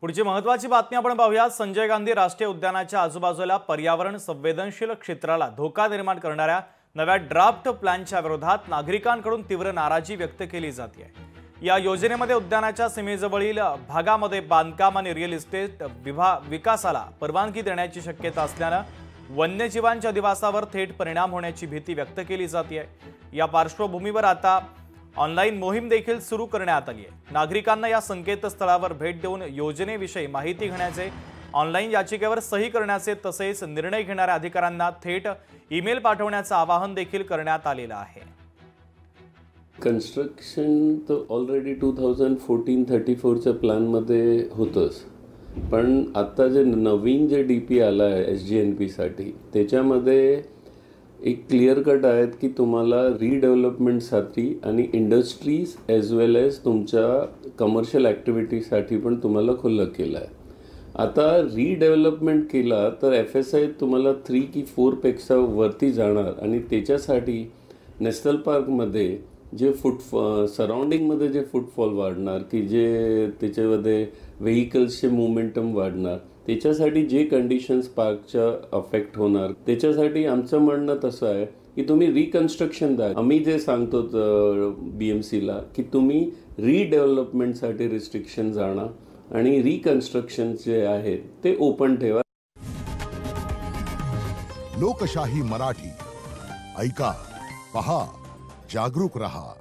पुढची महत्त्वाची बातमी आपण पाहूया। संजय गांधी राष्ट्रीय उद्यानाच्या आजूबाजूला पर्यावरण संवेदनशील क्षेत्राला धोका निर्माण करणाऱ्या नव्या ड्राफ्ट प्लॅनच्या विरोधात नागरिकांकडून तीव्र नाराजी व्यक्त केली जाते। या योजनेमध्ये उद्यानाच्या सीमेजवळील भागामध्ये बांधकाम आणि रिअल इस्टेट विकासाला परवानगी देण्याची शक्यता असल्याने वन्यजीवांच्या अधिवासावर थेट परिणाम होण्याची भीती व्यक्त केली जाते। या पार्श्वभूमीवर आता ऑनलाइन मोहीम देखील सुरू करण्यात आली आहे। नागरिकांना या संकेतस्थळावर भेट देऊन योजनेविषयी माहिती घेण्याचे, ऑनलाइन याचिकेवर सही करण्याचे तसेच निर्णय घेणाऱ्या अधिकाऱ्यांना थेट ईमेल पाठवण्याचे आवाहन देखील करण्यात आलेले आहे। कन्स्ट्रक्शन तो ऑलरेडी 2014-34 च्या प्लॅन मध्ये होतंच, पण आता जे नवीन जे डीपी आला आहे एसजीएनपी साठी त्याच्यामध्ये एक क्लियर कट आहेत की तुम्हाला रीडेव्हलपमेंटसाठी आणि इंडस्ट्रीज एज वेल एज तुमच्या कमर्शियल ॲक्टिव्हिटीसाठी पण तुम्हाला खुलं केलं आहे। आता रीडेव्हलपमेंट केला तर FSI तुम्हाला 3 की 4 पेक्षा वरती जाणार आणि त्याच्यासाठी नॅशनल पार्कमध्ये जे सराउंडिंगमध्ये जे फुटफॉल वाढणार की जे त्याच्यामध्ये व्हेइकल्सचे मोमेंटम वाढणार, त्याच्यासाठी जे कंडिशन्स पार्कच्या अफेक्ट होणार, त्याच्यासाठी आमचं म्हणणं तसं आहे की तुम्ही रिकन्स्ट्रक्शन द्या। आम्ही जे सांगतो BMCला की तुम्ही रीडेव्हलपमेंटसाठी रिस्ट्रिक्शन जाणार आणि रिकन्स्ट्रक्शन जे आहे ते ओपन ठेवा। लोकशाही मराठी ऐका, पहा, जागरूक रहा।